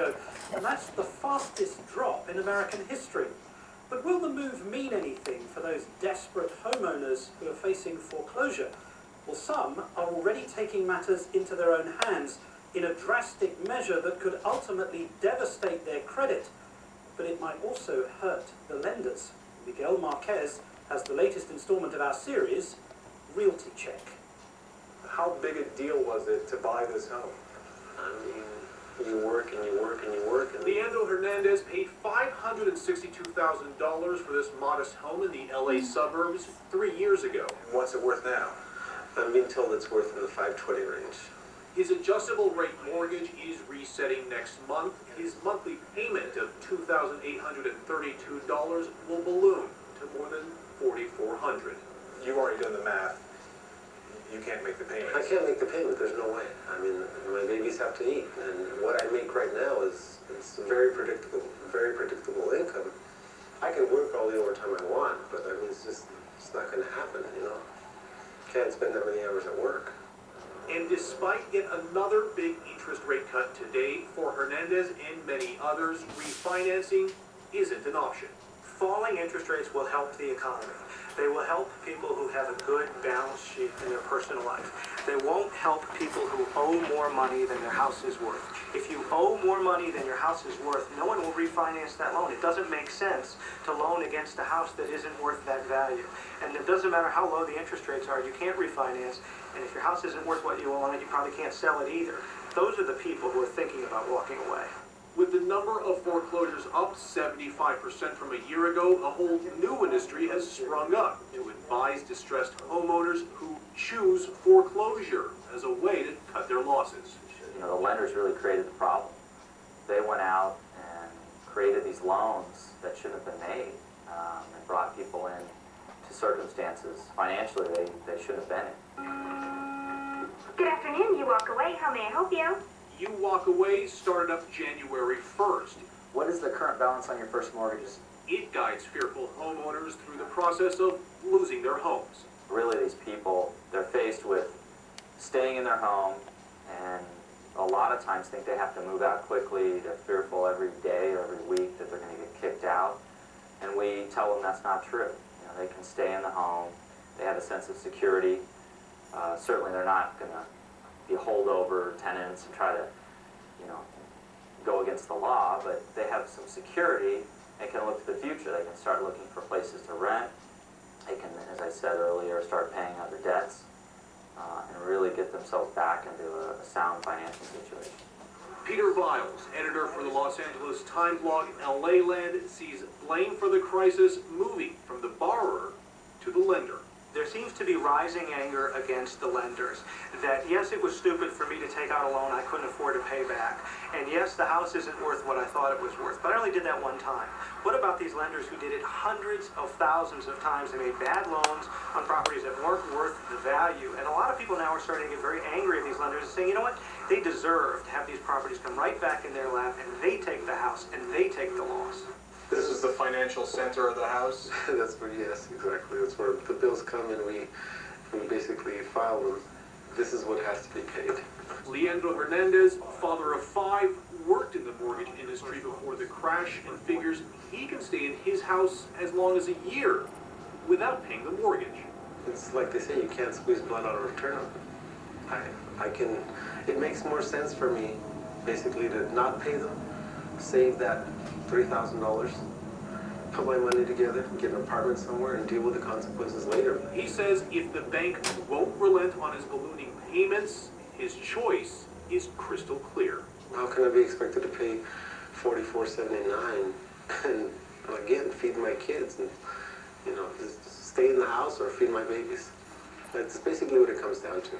ago, and that's the fastest drop in American history. But will the move mean anything for those desperate homeowners who are facing foreclosure? Well, some are already taking matters into their own hands in a drastic measure that could ultimately devastate their credit, but it might also hurt the lenders. Miguel Marquez has the latest installment of our series, Realty Check. How big a deal was it to buy this home? I mean, you work and you work and you work. And Leandro Hernandez paid $562,000 for this modest home in the LA suburbs 3 years ago. What's it worth now? I'm being told it's worth in the 520 range. His adjustable rate mortgage is resetting next month. His monthly payment of $2,832 will balloon to more than $4,400. You've already done the math. You can't make the payments. I can't make the payment, there's no way. I mean, my babies have to eat, and what I make right now is it's very predictable income. I can work all the overtime I want, but I mean, it's not going to happen, you know? Can't spend that many hours at work. And despite yet another big interest rate cut today for Hernandez and many others, refinancing isn't an option. Falling interest rates will help the economy. They will help people who have a good balance sheet in their personal life. They won't help people who owe more money than their house is worth. If you owe more money than your house is worth, no one will refinance that loan. It doesn't make sense to loan against a house that isn't worth that value. And it doesn't matter how low the interest rates are, you can't refinance. And if your house isn't worth what you owe on it, you probably can't sell it either. Those are the people who are thinking about walking away. With the number of foreclosures up 75% from a year ago, a whole new industry has sprung up to advise distressed homeowners who choose foreclosure as a way to cut their losses. You know, the lenders really created the problem. They went out and created these loans that shouldn't have been made, and brought people in to circumstances financially they shouldn't have been in. Good afternoon, you walk away. How may I help you? You Walk Away started up January 1st. What is the current balance on your first mortgages? It guides fearful homeowners through the process of losing their homes. Really, these people, they're faced with staying in their home, and a lot of times think they have to move out quickly. They're fearful every day or every week that they're going to get kicked out. And we tell them that's not true. You know, they can stay in the home. They have a sense of security. Certainly they're not going to be holdover tenants and try to, you know, go against the law, but they have some security and can look to the future. They can start looking for places to rent. They can, as I said earlier, start paying other debts and really get themselves back into a sound financial situation. Peter Viles, editor for the Los Angeles Times blog LA Land, sees blame for the crisis moving from the borrower to the lender. There seems to be rising anger against the lenders that, yes, it was stupid for me to take out a loan I couldn't afford to pay back. And yes, the house isn't worth what I thought it was worth, but I only did that one time. What about these lenders who did it hundreds of thousands of times? They made bad loans on properties that weren't worth the value. And a lot of people now are starting to get very angry at these lenders and saying, you know what? They deserve to have these properties come right back in their lap, and they take the house, and they take the loss. This is the financial center of the house? That's where, yes, exactly. That's where the bills come and we basically file them. This is what has to be paid. Leandro Hernandez, father of 5, worked in the mortgage industry before the crash and figures he can stay in his house as long as a year without paying the mortgage. It's like they say, you can't squeeze blood out of a turnip. It makes more sense for me basically to not pay them, save that $3,000, put my money together, get an apartment somewhere, and deal with the consequences later. He says if the bank won't relent on his ballooning payments, his choice is crystal clear. How can I be expected to pay $44.79 and again feed my kids and, you know, just stay in the house or feed my babies? That's basically what it comes down to.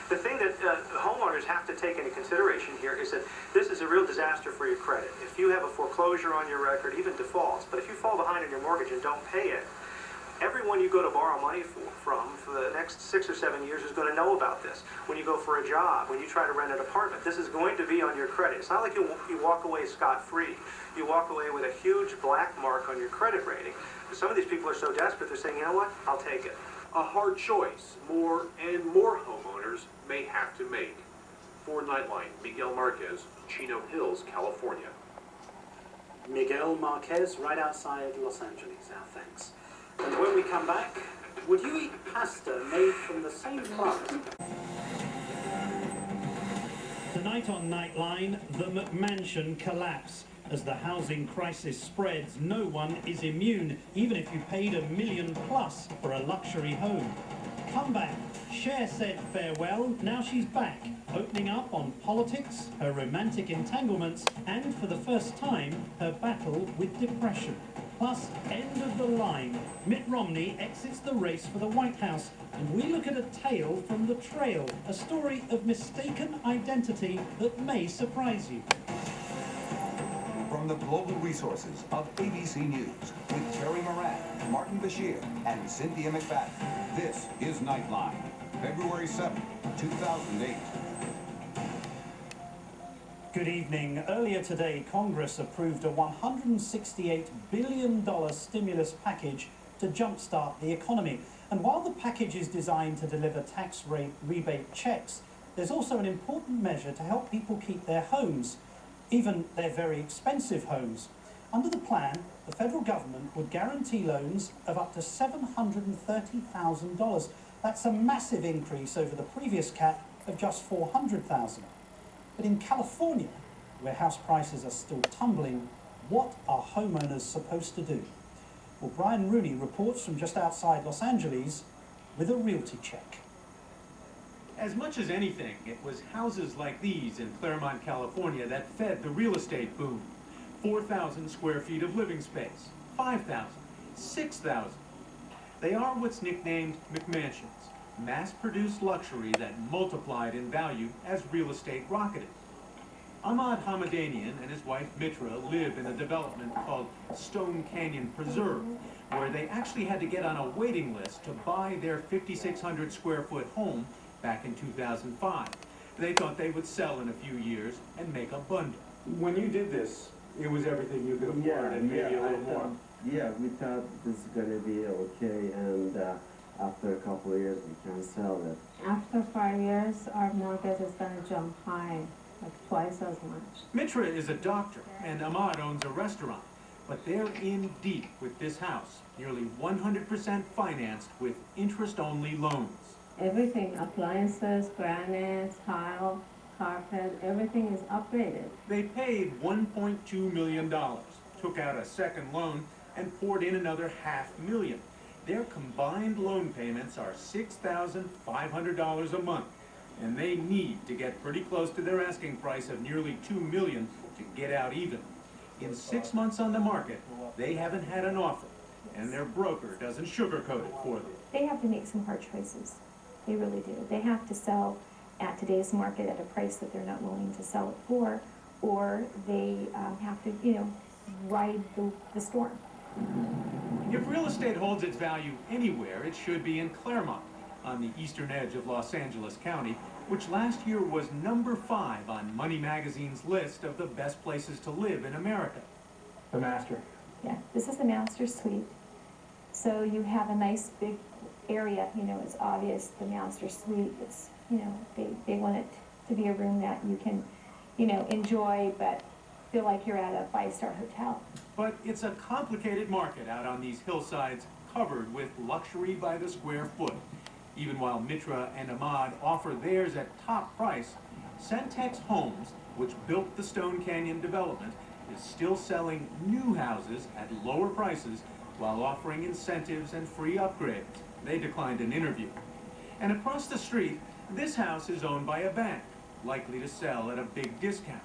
The thing that homeowners have to take into consideration here is that this is a real disaster for your credit. If you have a foreclosure on your record, even defaults, but if you fall behind on your mortgage and don't pay it, everyone you go to borrow money from for the next 6 or 7 years is going to know about this. When you go for a job, when you try to rent an apartment, this is going to be on your credit. It's not like you walk away scot-free. You walk away with a huge black mark on your credit rating. Some of these people are so desperate, they're saying, you know what, I'll take it. A hard choice more and more homeowners may have to make. For Nightline, Miguel Marquez, Chino Hills, California. Miguel Marquez, right outside Los Angeles. Our thanks. And when we come back, would you eat pasta made from the same plant? Tonight on Nightline, the McMansion collapse. As the housing crisis spreads, no one is immune, even if you paid $1 million plus for a luxury home. Come back. Cher said farewell, now she's back, opening up on politics, her romantic entanglements, and for the first time, her battle with depression. Plus, end of the line. Mitt Romney exits the race for the White House, and we look at a tale from the trail, a story of mistaken identity that may surprise you. From the global resources of ABC News, with Terry Moran, Martin Bashir, and Cynthia McFadden, this is Nightline, February 7, 2008. Good evening. Earlier today, Congress approved a $168 billion stimulus package to jumpstart the economy. And while the package is designed to deliver tax rate rebate checks, there's also an important measure to help people keep their homes, even their very expensive homes. Under the plan, the federal government would guarantee loans of up to $730,000. That's a massive increase over the previous cap of just $400,000. But in California, where house prices are still tumbling, what are homeowners supposed to do? Well, Brian Rooney reports from just outside Los Angeles with a realty check. As much as anything, it was houses like these in Claremont, California that fed the real estate boom. 4,000 square feet of living space, 5,000, 6,000. They are what's nicknamed McMansions, mass-produced luxury that multiplied in value as real estate rocketed. Ahmad Hamadanian and his wife Mitra live in a development called Stone Canyon Preserve, where they actually had to get on a waiting list to buy their 5,600 square foot home back in 2005. They thought they would sell in a few years and make a bundle. When you did this, it was everything you could afford and maybe a little more. Yeah, we thought this is going to be okay, and after a couple of years we can sell it. After 5 years, our mortgage is going to jump high, like twice as much. Mitra is a doctor and Ahmad owns a restaurant, but they're in deep with this house, nearly 100% financed with interest-only loans. Everything, appliances, granite, tile, carpet, everything is upgraded. They paid $1.2 million, took out a second loan, and poured in another $500,000. Their combined loan payments are $6,500 a month, and they need to get pretty close to their asking price of nearly $2 million to get out even. In 6 months on the market, they haven't had an offer, and their broker doesn't sugarcoat it for them. They have to make some hard choices. They really do. They have to sell at today's market at a price that they're not willing to sell it for, or they have to, ride the storm. If real estate holds its value anywhere, it should be in Claremont, on the eastern edge of Los Angeles County, which last year was number 5 on Money Magazine's list of the best places to live in America. The master. Yeah, this is the master suite. So you have a nice big area, it's obvious the master suite. It's, they want it to be a room that you can, enjoy, but feel like you're at a 5-star hotel. But it's a complicated market out on these hillsides covered with luxury by the square foot. Even while Mitra and Ahmad offer theirs at top price, Centex Homes, which built the Stone Canyon development, is still selling new houses at lower prices while offering incentives and free upgrades. They declined an interview. And across the street, this house is owned by a bank, likely to sell at a big discount.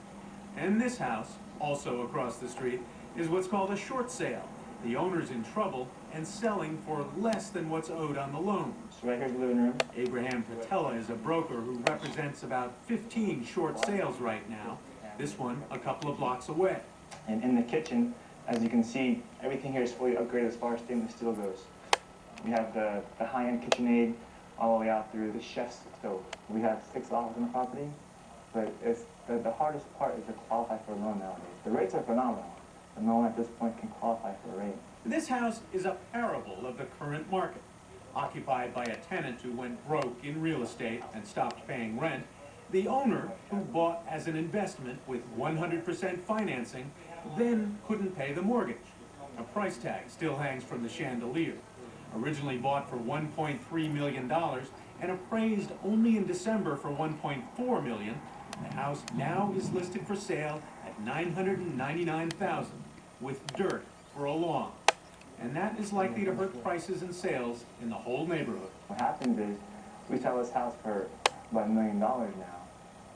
And this house, also across the street, is what's called a short sale. The owner's in trouble and selling for less than what's owed on the loan. Right here's the living room. Abraham Prattella is a broker who represents about 15 short sales right now. This one a couple of blocks away. And in the kitchen, as you can see, everything here is fully upgraded as far as stainless steel goes. We have the high-end KitchenAid all the way out through the chef's stove. We have 6 offices on the property, but the hardest part is to qualify for a loan nowadays. The rates are phenomenal, but no one at this point can qualify for a rate. This house is a parable of the current market. Occupied by a tenant who went broke in real estate and stopped paying rent, The owner, who bought as an investment with 100% financing, then couldn't pay the mortgage. A price tag still hangs from the chandelier. Originally bought for $1.3 million and appraised only in December for $1.4 million, the house now is listed for sale at $999,000, with dirt for a lawn. And that is likely to hurt prices and sales in the whole neighborhood. What happens is, we sell this house for about $1 million now,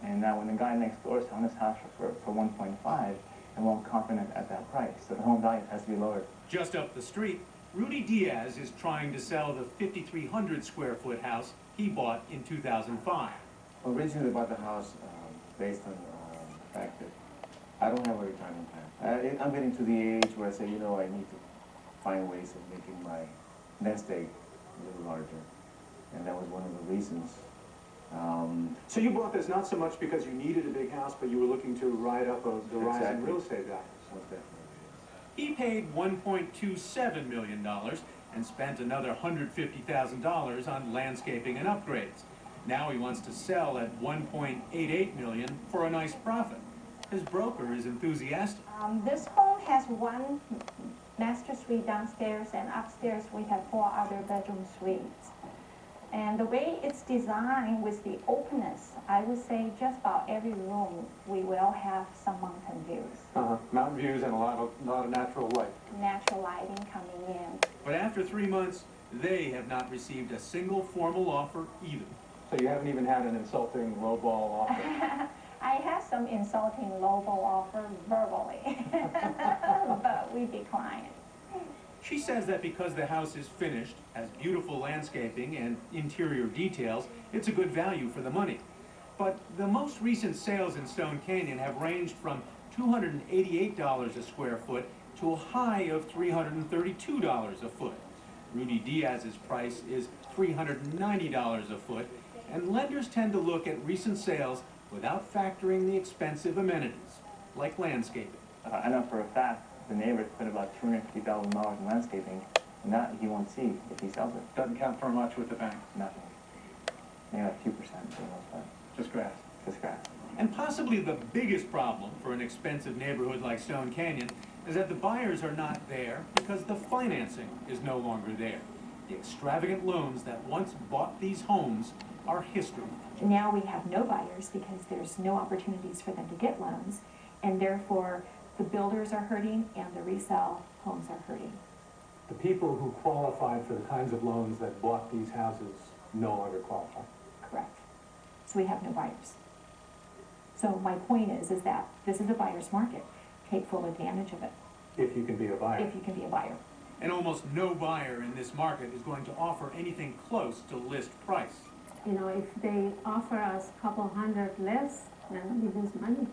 and now when the guy next door is selling this house for 1.5, and we're confident at that price, so the home value has to be lowered. Just up the street, Rudy Diaz is trying to sell the 5,300 square foot house he bought in 2005. Originally bought the house based on the fact that I don't have a retirement plan. I'm getting to the age where I say, you know, I need to find ways of making my nest egg a little larger. And that was one of the reasons. So you bought this not so much because you needed a big house, but you were looking to ride up the rise in real estate values. Most definitely. He paid $1.27 million and spent another $150,000 on landscaping and upgrades. Now he wants to sell at $1.88 million for a nice profit. His broker is enthusiastic. This home has one master suite downstairs, and upstairs we have 4 other bedroom suites. And the way it's designed with the openness, I would say just about every room we will have some mountain views. Mountain views and a lot of natural light. Natural lighting coming in. But after 3 months, they have not received a single formal offer either. So you haven't even had an insulting lowball offer? I had some insulting lowball offer verbally, but we declined. She says that because the house is finished, has beautiful landscaping and interior details, it's a good value for the money. But the most recent sales in Stone Canyon have ranged from $288 a square foot to a high of $332 a foot. Rudy Diaz's price is $390 a foot, and lenders tend to look at recent sales without factoring the expensive amenities, like landscaping. I know for a fact the neighbor spent about $250,000 in landscaping, and that he won't see if he sells it. Doesn't count for much with the bank. Nothing. Maybe like 2% for the most part. Just grass. Just grass. And possibly the biggest problem for an expensive neighborhood like Stone Canyon is that the buyers are not there because the financing is no longer there. The extravagant loans that once bought these homes are history. Now we have no buyers because there's no opportunities for them to get loans, and therefore the builders are hurting and the resale homes are hurting. The people who qualified for the kinds of loans that bought these houses no longer qualify. Correct. So we have no buyers. So my point is that this is a buyer's market. Take full advantage of it. If you can be a buyer. If you can be a buyer. And almost no buyer in this market is going to offer anything close to list price. You know, if they offer us a couple hundred less, then we lose money.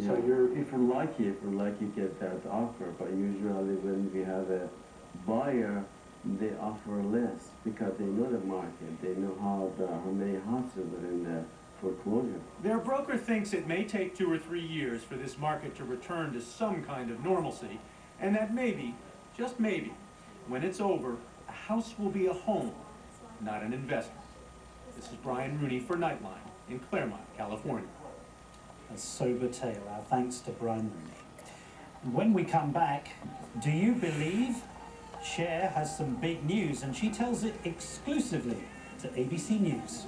So if you're lucky get that offer, but usually when we have a buyer, they offer less because they know the market, they know how many houses are in the foreclosure. Their broker thinks it may take 2 or 3 years for this market to return to some kind of normalcy, and that maybe, just maybe, when it's over, a house will be a home, not an investment. This is Brian Rooney for Nightline in Claremont, California. A sober tale. Our thanks to Brian Rooney. When we come back, do you believe Cher has some big news, and she tells it exclusively to ABC News.